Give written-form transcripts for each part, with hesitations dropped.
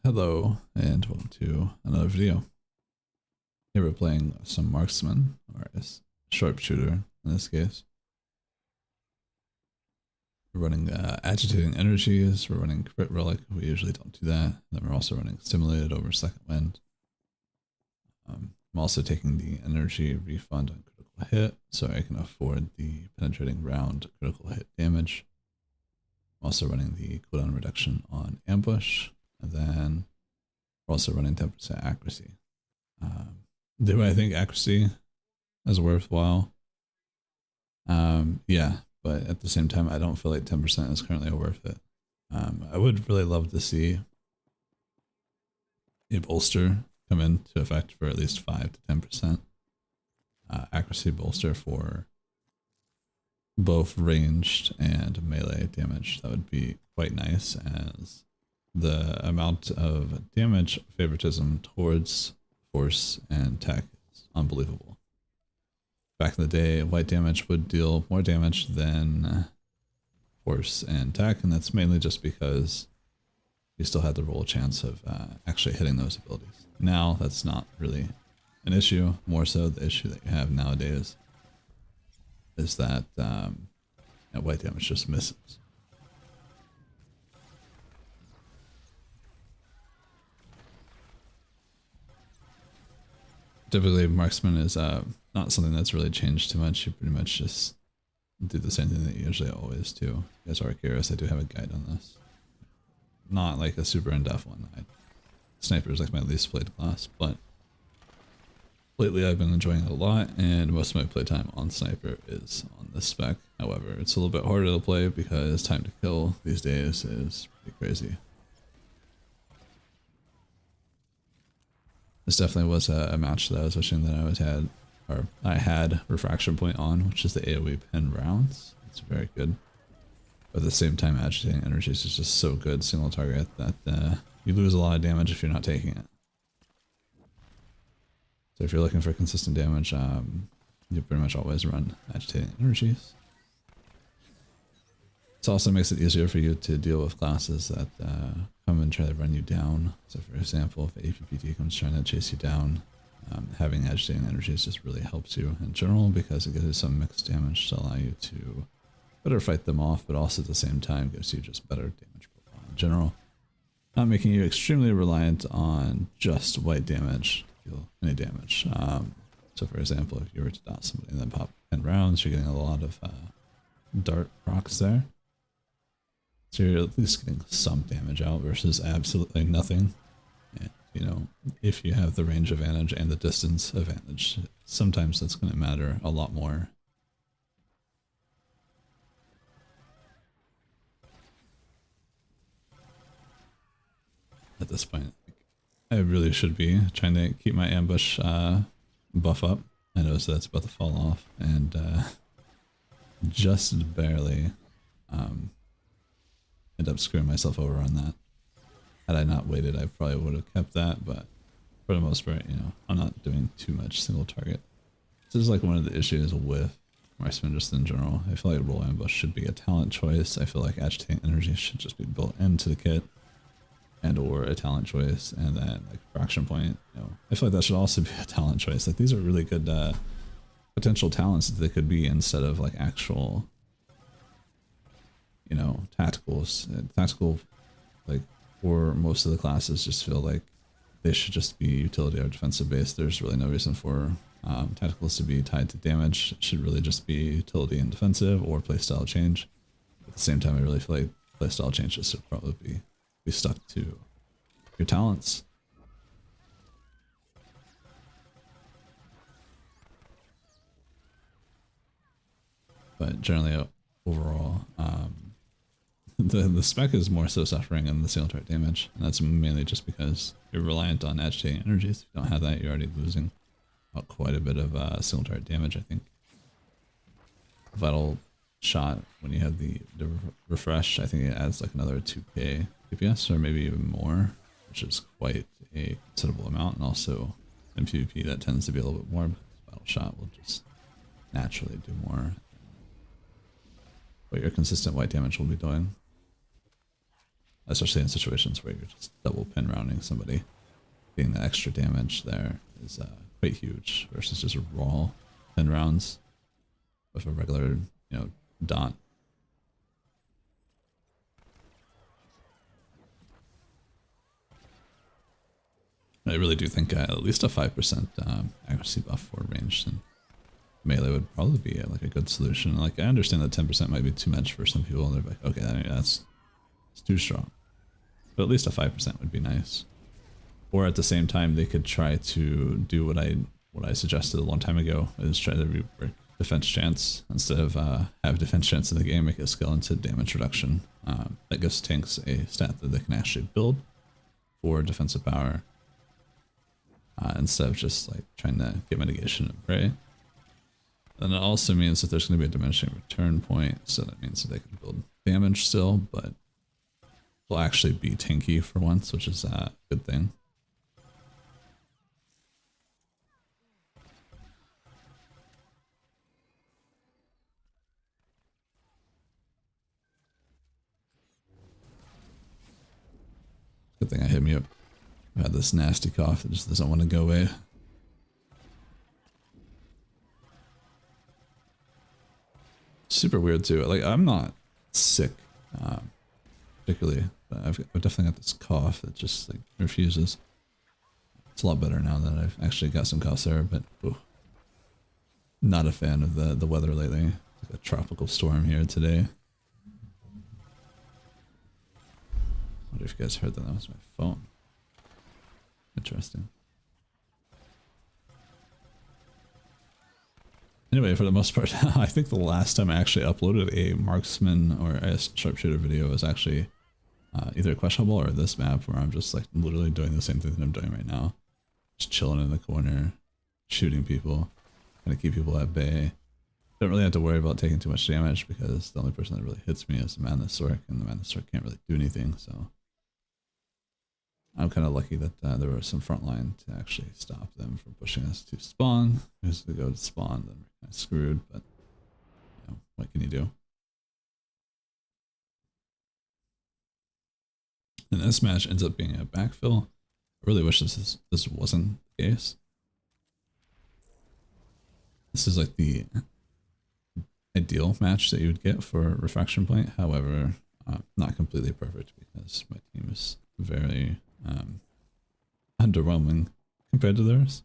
Hello and welcome to another video. Here we're playing some marksman, or a sharpshooter in this case. We're running agitating energies, we're running crit relic, we usually don't do that. And then we're also running stimulated over second wind. I'm also taking the energy refund on critical hit, so I can afford the penetrating round critical hit damage. I'm also running the cooldown reduction on ambush, and then we're also running 10% accuracy. Do I think accuracy is worthwhile? Yeah, but at the same time, I don't feel like 10% is currently worth it. I would really love to see a bolster come into effect for at least 5 to 10% accuracy bolster for both ranged and melee damage. That would be quite nice, as the amount of damage favoritism towards force and tech is unbelievable. Back in the day, white damage would deal more damage than force and tech, and that's mainly just because you still had the roll chance of actually hitting those abilities. Now that's not really an issue. More so, the issue that you have nowadays is that white damage just misses. Typically, marksman is not something that's really changed too much. You pretty much just do the same thing that you usually always do. You guys are curious, I do have a guide on this. Not like a super in-depth one. Sniper is like my least played class, but lately I've been enjoying it a lot, and most of my playtime on sniper is on this spec. However, it's a little bit harder to play because time to kill these days is pretty crazy. This definitely was a match that I was wishing that I had refraction point on, which is the AoE pin rounds. It's very good. But at the same time, agitating energies is just so good single target that you lose a lot of damage if you're not taking it. So if you're looking for consistent damage, you pretty much always run agitating energies. It also makes it easier for you to deal with classes that come and try to run you down. So for example, if APPT comes trying to chase you down, having agitating energies just really helps you in general, because it gives you some mixed damage to allow you to better fight them off, but also at the same time gives you just better damage profile in general. Not making you extremely reliant on just white damage to deal any damage. So for example, if you were to dot somebody and then pop 10 rounds, you're getting a lot of dart procs there. So you're at least getting some damage out versus absolutely nothing. And, you know, if you have the range advantage and the distance advantage, sometimes that's going to matter a lot more. At this point, I really should be trying to keep my ambush buff up. I noticed that's about to fall off, and just barely end up screwing myself over on that. Had I not waited, I probably would have kept that, but for the most part, you know, I'm not doing too much single target. This is like one of the issues with marksman just in general. I feel like roll ambush should be a talent choice. I feel like agitating energy should just be built into the kit, and or a talent choice, and then like fraction point, you know, I feel like that should also be a talent choice. Like, these are really good potential talents that they could be, instead of like actual, you know, tacticals. Tactical, like, for most of the classes, just feel like they should just be utility or defensive based. There's really no reason for tacticals to be tied to damage. It should really just be utility and defensive, or playstyle change. At the same time, I really feel like playstyle changes should probably be stuck to your talents. But generally, overall, the spec is more so suffering in the single target damage, and that's mainly just because you're reliant on agitating energies. If you don't have that, you're already losing quite a bit of single target damage, I think. Vital shot, when you have the refresh, I think it adds like another 2k DPS, or maybe even more, which is quite a considerable amount. And also in PvP, that tends to be a little bit more, because Vital shot will just naturally do more than what your consistent white damage will be doing. especially in situations where you're just double pin rounding somebody. Getting the extra damage there is quite huge versus just raw pin rounds with a regular, dot. I really do think at least a 5% accuracy buff for ranged and melee would probably be like a good solution. Like, I understand that 10% might be too much for some people. They're like, okay, that's it's too strong. But at least a 5% would be nice. Or at the same time, they could try to do what I suggested a long time ago, is try to rework defense chance. Instead of have defense chance in the game, make a skill into damage reduction. That gives tanks a stat that they can actually build for defensive power. Instead of just like trying to get mitigation and pray. And it also means that there's going to be a diminishing return point, so that means that they can build damage still, but will actually be tanky for once, which is a good thing. Good thing I hit me up. I've had this nasty cough that just doesn't want to go away. Super weird too. Like, I'm not sick, particularly, but I've definitely got this cough that just like refuses. It's a lot better now that I've actually got some cough syrup, but not a fan of the weather lately. It's like a tropical storm here today. I wonder if you guys heard that. That was my phone. Interesting. Anyway, for the most part, I think the last time I actually uploaded a marksman or a sharpshooter video was actually either questionable or this map, where I'm just like literally doing the same thing that I'm doing right now. Just chilling in the corner, shooting people, trying to keep people at bay. Don't really have to worry about taking too much damage because the only person that really hits me is the man Sork, and the man Sork can't really do anything, so I'm kind of lucky that there was some front line to actually stop them from pushing us to spawn. As we go to spawn, then we're kind of screwed, but what can you do? And this match ends up being a backfill. I really wish this wasn't the case. This is like the ideal match that you would get for Refraction Point. However, not completely perfect because my team is very underwhelming compared to theirs.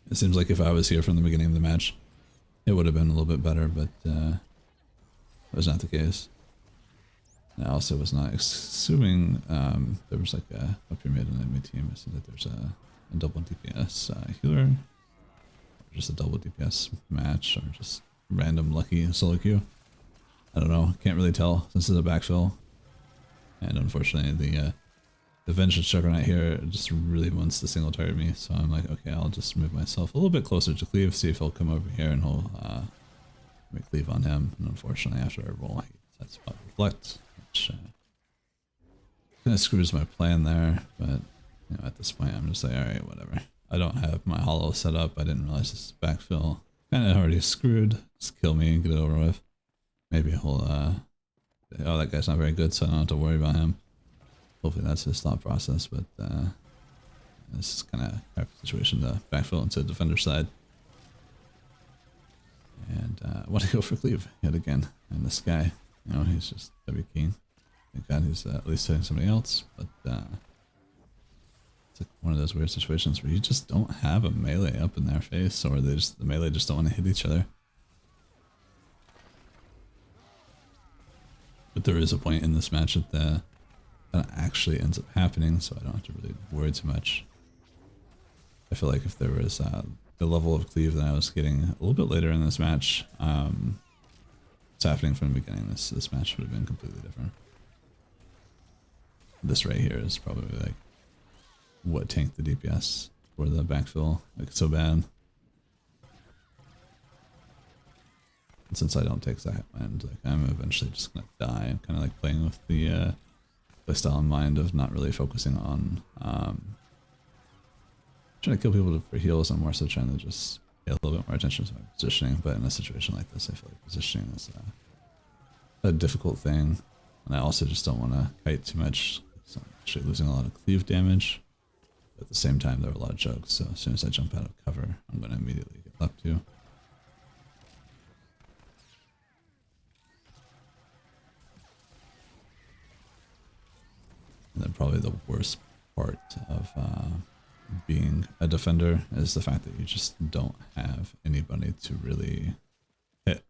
It seems like if I was here from the beginning of the match, it would have been a little bit better, but that was not the case. I also was not assuming there was like a pyramid in the enemy team. I see that there's a double DPS healer, or just a double DPS match, or just random lucky solo queue. I don't know. Can't really tell. This is a backfill, and unfortunately the Vengeance Juggernaut here just really wants to single target me. So I'm like, okay, I'll just move myself a little bit closer to Cleave, see if he'll come over here and he'll make Cleave on him. And unfortunately, after I roll, he decides to reflect, which kind of screws my plan there. But at this point, I'm just like, all right, whatever. I don't have my hollow set up. I didn't realize this is backfill. Kind of already screwed. Just kill me and get it over with. Maybe he'll oh, that guy's not very good, so I don't have to worry about him. Hopefully that's his thought process, but this is kind of a crap situation to backfill into the defender side. And I want to go for Cleave yet again. And this guy, he's just heavy keen. Thank God he's at least hitting somebody else, but it's like one of those weird situations where you just don't have a melee up in their face, or the melee just don't want to hit each other. But there is a point in this match that actually ends up happening, so I don't have to really worry too much. I feel like if there was the level of cleave that I was getting a little bit later in this match, it's happening from the beginning, this match would have been completely different. This right here is probably like what tanked the DPS for the backfill, like so bad. And since I don't take that land, like I'm eventually just gonna die. I'm kind of like playing with the playstyle in mind of not really focusing on trying to kill people for heals. I'm more so trying to just pay a little bit more attention to my positioning. But in a situation like this, I feel like positioning is a difficult thing. And I also just don't want to kite too much. So I'm actually losing a lot of cleave damage. But at the same time, there are a lot of jugs. So as soon as I jump out of cover, I'm going to immediately get left to. And then probably the worst part of being a defender is the fact that you just don't have anybody to really hit.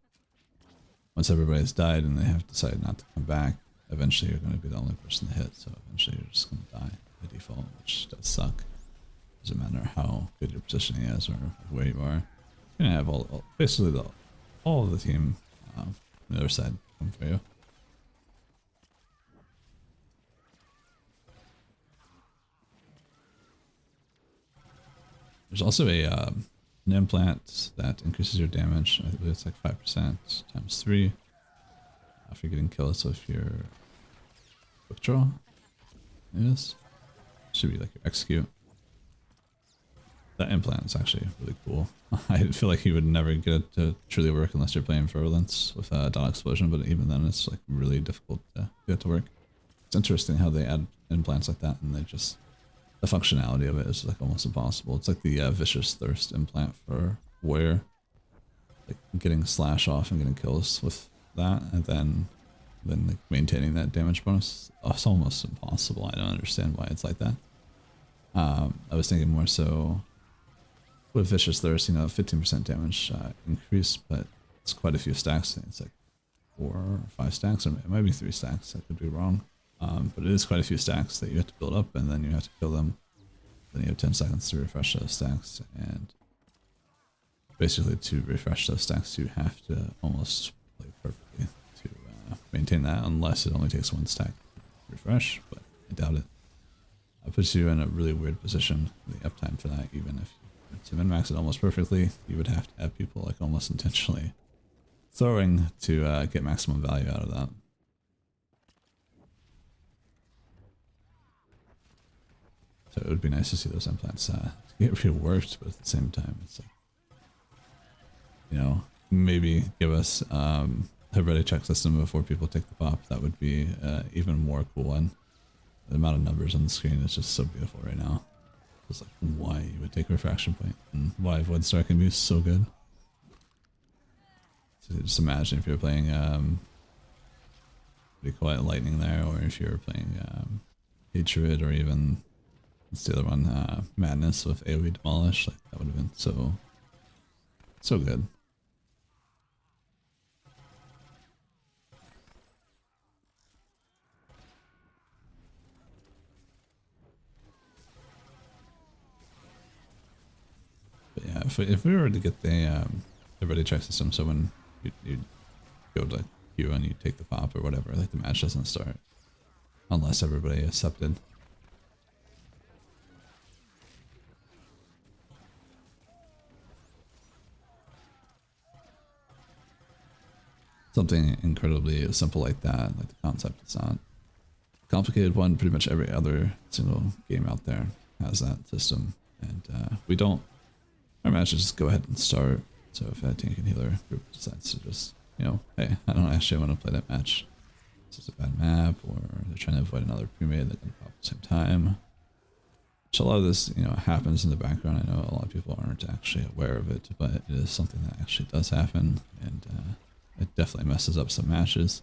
Once everybody's died and they have decided not to come back, eventually you're going to be the only person to hit, so eventually you're just going to die by default, which does suck. Doesn't matter how good your positioning is or where you are. You're going to have basically all of the team on the other side come for you. There's also an implant that increases your damage. I believe it's like 5% times 3 after getting kills. So if you're quick draw, it is. Should be like your execute. That implant is actually really cool. I feel like you would never get it to truly work unless you're playing Virulence with a dot explosion, but even then it's like really difficult to get it to work. It's interesting how they add implants like that and they just... the functionality of it is like almost impossible. It's like the Vicious Thirst implant for Warrior. Like getting slash off and getting kills with that, and then like maintaining that damage bonus. It's almost impossible. I don't understand why it's like that. I was thinking more so with Vicious Thirst, 15% damage increase, but it's quite a few stacks. I think it's like 4 or 5 stacks, or it might be 3 stacks. I could be wrong. But it is quite a few stacks that you have to build up, and then you have to kill them. Then you have 10 seconds to refresh those stacks, and basically to refresh those stacks, you have to almost play perfectly to maintain that, unless it only takes 1 stack to refresh, but I doubt it. It puts you in a really weird position, the uptime for that. Even if you were to min-max it almost perfectly, you would have to have people like almost intentionally throwing to get maximum value out of that. So it would be nice to see those implants get reworked, but at the same time, it's like, maybe give us a ready check system before people take the pop. That would be even more cool. And the amount of numbers on the screen is just so beautiful right now. It's like why you would take a refraction point and why Void Star can be so good. So just imagine if you're playing, what do you call it, Lightning there, or if you're playing Hatred, or even... it's the other one, Madness with AoE Demolish. Like, that would have been so good. But yeah, if we were to get the ready check system, so when you go to queue and you take the pop or whatever, like the match doesn't start unless everybody accepted. Something incredibly simple like that, like the concept is not a complicated one. Pretty much every other single game out there has that system, and we don't. Our matches just go ahead and start. So if a tank and healer group decides to just, hey, I don't actually want to play that match. This is a bad map, or they're trying to avoid another pre-made that can pop at the same time. Which a lot of this, happens in the background. I know a lot of people aren't actually aware of it, but it is something that actually does happen, and it definitely messes up some matches.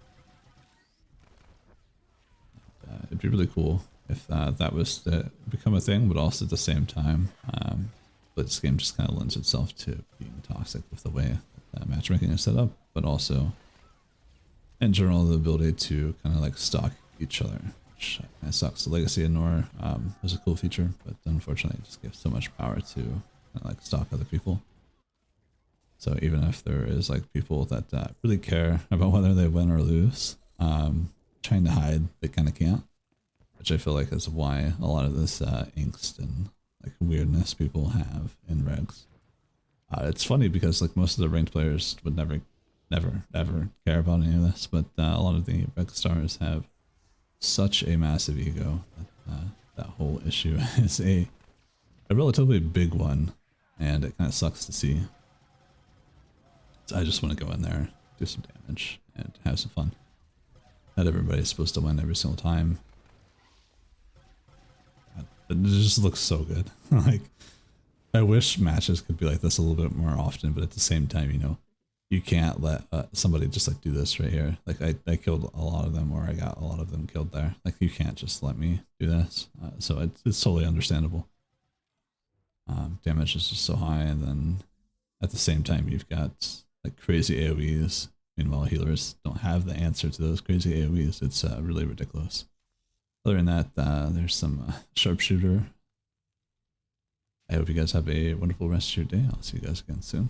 It'd be really cool if that was to become a thing, but also at the same time, this game just kind of lends itself to being toxic with the way matchmaking is set up, but also in general the ability to kind of like stalk each other, which kind of sucks. The Legacy of Nor was a cool feature, but unfortunately it just gives so much power to kind of like stalk other people. So even if there is like people that really care about whether they win or lose, trying to hide, they kind of can't, which I feel like is why a lot of this angst and like weirdness people have in regs. It's funny because like most of the ranked players would never care about any of this, but a lot of the reg stars have such a massive ego that that whole issue is a a relatively big one, and it kind of sucks to see. So I just want to go in there, do some damage, and have some fun. Not everybody's supposed to win every single time. It just looks so good. Like, I wish matches could be like this a little bit more often, but at the same time, you know, you can't let somebody just like do this right here. Like I killed a lot of them, or I got a lot of them killed there. Like you can't just let me do this. So it's totally understandable. Damage is just so high, and then at the same time you've got like crazy AoEs. Meanwhile, healers don't have the answer to those crazy AoEs. It's really ridiculous. Other than that, there's some Sharpshooter. I hope you guys have a wonderful rest of your day. I'll see you guys again soon.